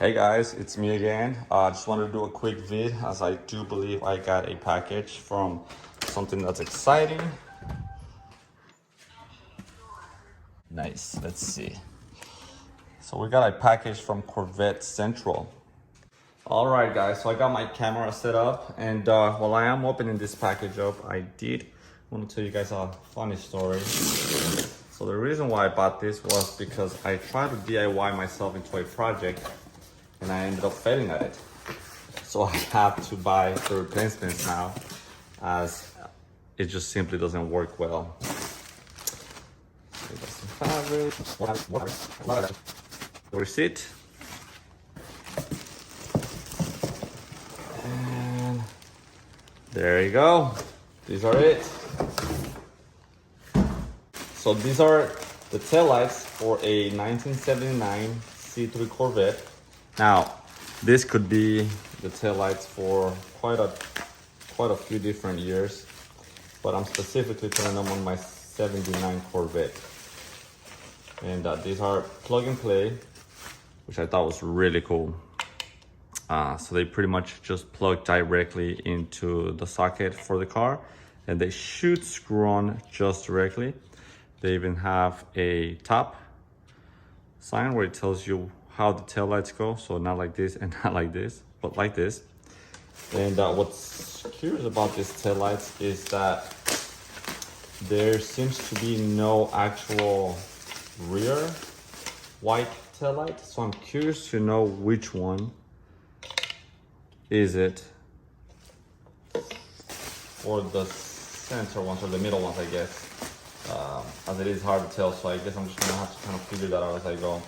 Hey guys, it's me again. Just wanted to do a quick vid as I do believe I got a package from something that's exciting. Nice, let's see. So we got a package from Corvette Central. All right guys, so I got my camera set up and while I am opening this package up, I did want to tell you guys a funny story. So the reason why I bought this was because I tried to DIY myself into a project and I ended up failing at it. So I have to buy the replacements now as it just simply doesn't work well. So got some fabric, receipt. And there you go. These are it. So these are the taillights for a 1979 C3 Corvette. Now, this could be the taillights for quite a few different years, but I'm specifically putting them on my 79 Corvette. And these are plug and play, which I thought was really cool. So they pretty much just plug directly into the socket for the car, and they should screw on just directly. They even have a top sign where it tells you how the taillights go, so not like this and not like this, but like this. And what's curious about these taillights is that there seems to be no actual rear white taillight, so I'm curious to know which one is it for the center ones or the middle ones, I guess. As it is hard to tell, so I guess I'm just gonna have to kind of figure that out as I go.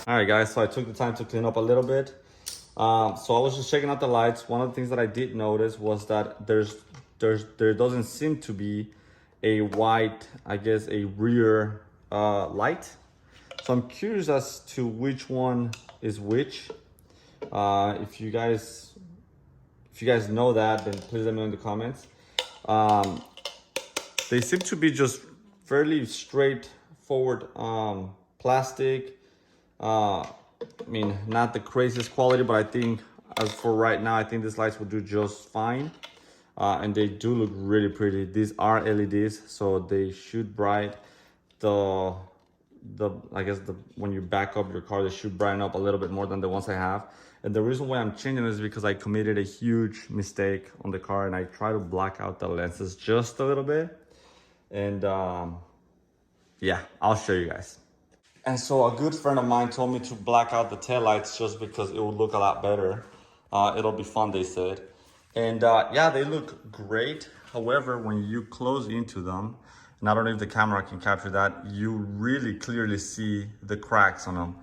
All right guys, so I took the time to clean up a little bit. So I was just checking out the lights. One of the things that I did notice was that there doesn't seem to be a white, I guess, a rear light. So I'm curious as to which one is which. If you guys know that, then please let me know in the comments. They seem to be just fairly straightforward plastic. I mean, not the craziest quality, but I think as for right now, I think these lights will do just fine. And they do look really pretty. These are LEDs, so they shoot bright. I guess when you back up your car, they should brighten up a little bit more than the ones I have. And the reason why I'm changing is because I committed a huge mistake on the car and I try to black out the lenses just a little bit. And yeah, I'll show you guys. And so a good friend of mine told me to black out the taillights just because it would look a lot better. It'll be fun, they said. And yeah, they look great. However, when you close into them, and I don't know if the camera can capture that, you really clearly see the cracks on them.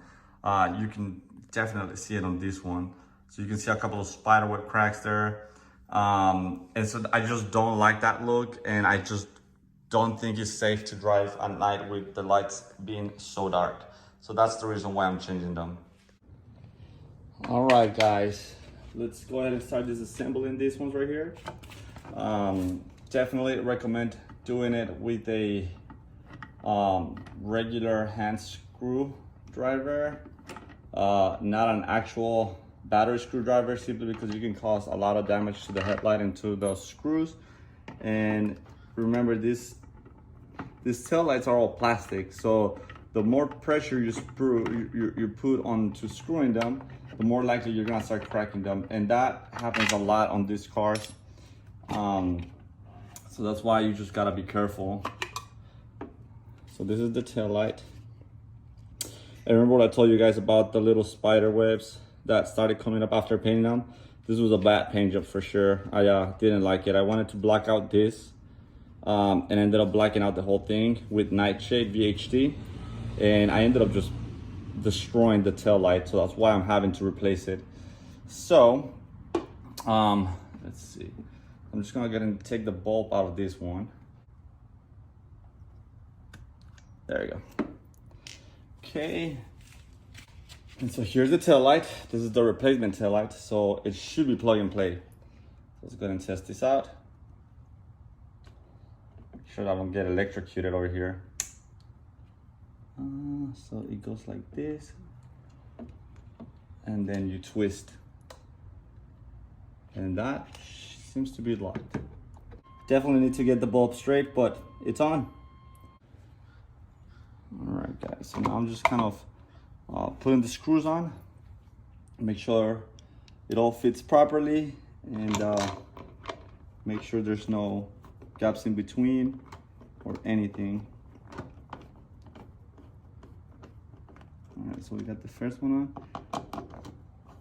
You can definitely see it on this one. So you can see a couple of spiderweb cracks there. And so I just don't like that look, and I just don't think it's safe to drive at night with the lights being so dark. So that's the reason why I'm changing them. All right, guys, let's go ahead and start disassembling these ones right here. Definitely recommend doing it with a regular hand screwdriver, not an actual battery screwdriver, simply because you can cause a lot of damage to the headlight and to those screws. And remember, these taillights are all plastic, so the more pressure you put onto screwing them, the more likely you're gonna start cracking them, and that happens a lot on these cars. So that's why you just gotta be careful. So this is the taillight. And remember what I told you guys about the little spider webs that started coming up after painting them? This was a bad paint job for sure. I didn't like it. I wanted to black out this and ended up blacking out the whole thing with Nightshade VHD. And I ended up just destroying the tail light, so that's why I'm having to replace it. So let's see, I'm just gonna go ahead and take the bulb out of this one. There you go. Okay, and so here's the tail light. This is the replacement tail light, so it should be plug and play. Let's go ahead and test this out. Make sure I don't get electrocuted over here. So it goes like this, and then you twist, and that seems to be locked. Definitely need to get the bulb straight, but it's on. All right, guys, so now I'm just kind of putting the screws on, make sure it all fits properly, and make sure there's no gaps in between or anything. All right, so we got the first one on.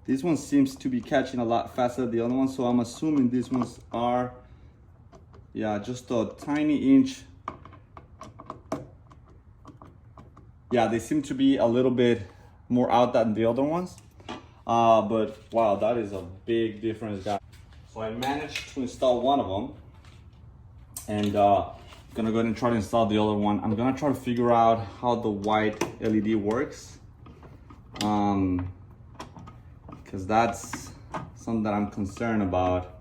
This one seems to be catching a lot faster than the other one, so I'm assuming these ones are, yeah, just a tiny inch. Yeah, they seem to be a little bit more out than the other ones. But wow, that is a big difference, guys. So I managed to install one of them, and gonna go ahead and try to install the other one. I'm gonna try to figure out how the white LED works, because that's something that I'm concerned about.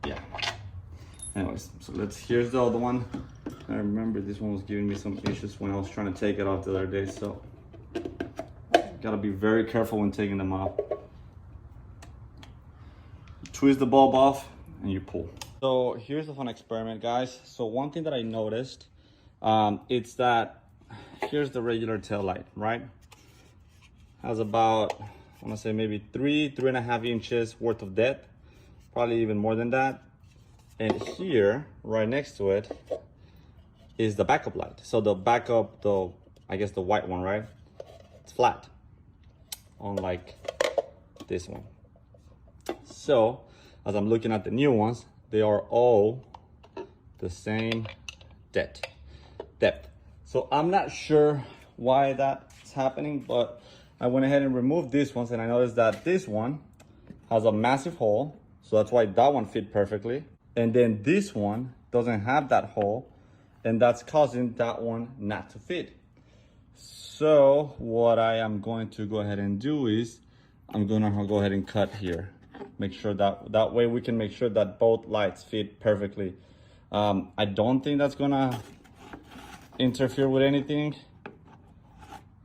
Yeah. Anyways, so here's the other one. I remember this one was giving me some issues when I was trying to take it off the other day, so gotta be very careful when taking them off. Twist the bulb off and you pull. So here's the fun experiment, guys. So one thing that I noticed, it's that here's the regular tail light, right? Has about, I wanna say maybe 3.5 inches worth of depth, probably even more than that. And here, right next to it, is the backup light. So the backup, I guess the white one, right? It's flat, unlike this one. So as I'm looking at the new ones, they are all the same depth. So I'm not sure why that's happening, but I went ahead and removed these ones, and I noticed that this one has a massive hole, so that's why that one fit perfectly. And then this one doesn't have that hole, and that's causing that one not to fit. So what I am going to go ahead and do is I'm gonna go ahead and cut here. Make sure that way we can make sure that both lights fit perfectly. I don't think that's gonna interfere with anything,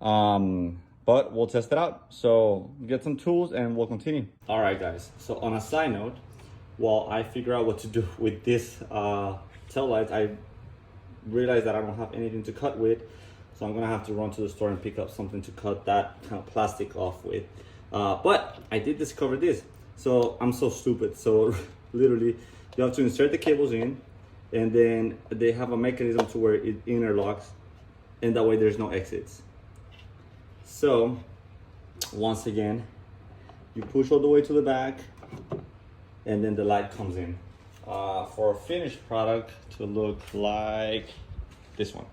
but we'll test it out. So get some tools and we'll continue. All right, guys, so on a side note, while I figure out what to do with this tail lights, I realized that I don't have anything to cut with, so I'm gonna have to run to the store and pick up something to cut that kind of plastic off with. But I did discover this. So I'm so stupid. So literally you have to insert the cables in, and then they have a mechanism to where it interlocks, and that way there's no exits. So once again, you push all the way to the back, and then the light comes in. For a finished product to look like this one.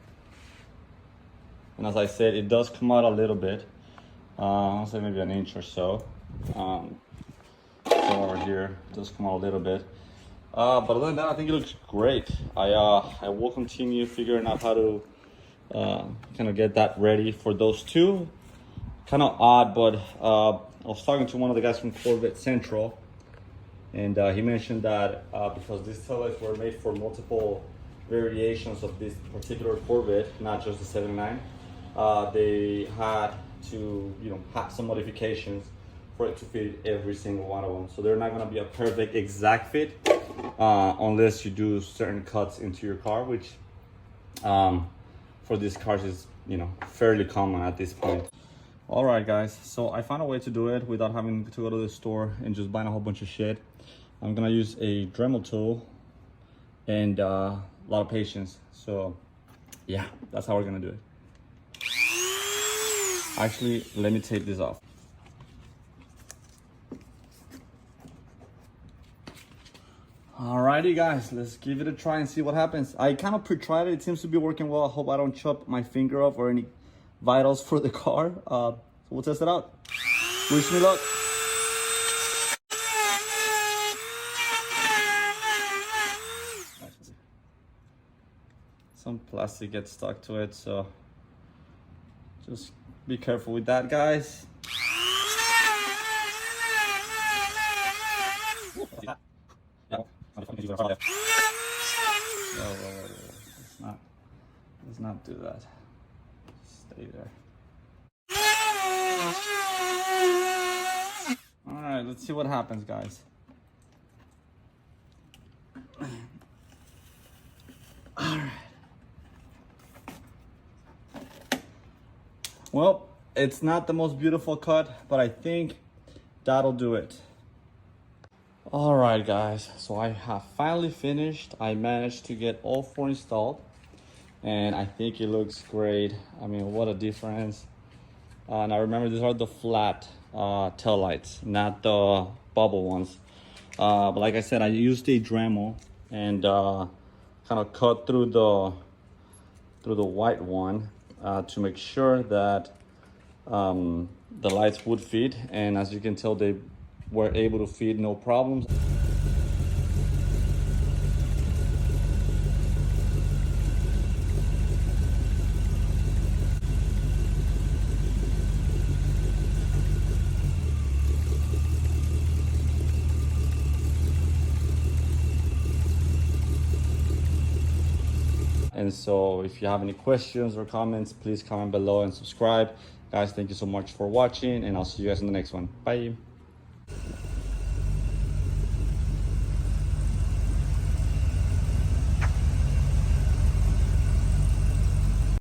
And as I said, it does come out a little bit. I'll say maybe an inch or so. So over here, it does come out a little bit. But other than that, I think it looks great. I will continue figuring out how to kind of get that ready for those two. Kind of odd, but I was talking to one of the guys from Corvette Central, and he mentioned that because these taillights were made for multiple variations of this particular Corvette, not just the 79, they had to, have some modifications for it to fit every single one of them. So they're not going to be a perfect exact fit unless you do certain cuts into your car, which for these cars is fairly common at this point. All right, guys, so I found a way to do it without having to go to the store and just buying a whole bunch of shit. I'm gonna use a Dremel tool and a lot of patience. So yeah, that's how we're gonna do it. Actually, let me take this off. Alrighty, guys, let's give it a try and see what happens. I kind of pre-tried it. It seems to be working well. I hope I don't chop my finger off or any vitals for the car. So we'll test it out. Wish me luck. Some plastic gets stuck to it, so just be careful with that, guys. Let's not do that. Stay there. All right, let's see what happens, guys. All right. Well, it's not the most beautiful cut, but I think that'll do it. All right, guys, so I have finally finished. I managed to get all four installed, and I think it looks great. I mean, what a difference. And I remember these are the flat tail lights, not the bubble ones. But like I said, I used a Dremel and kind of cut through the white one to make sure that the lights would fit. And as you can tell, they were able to fit no problems. And so if you have any questions or comments, please comment below and subscribe. Guys, thank you so much for watching, and I'll see you guys in the next one. Bye.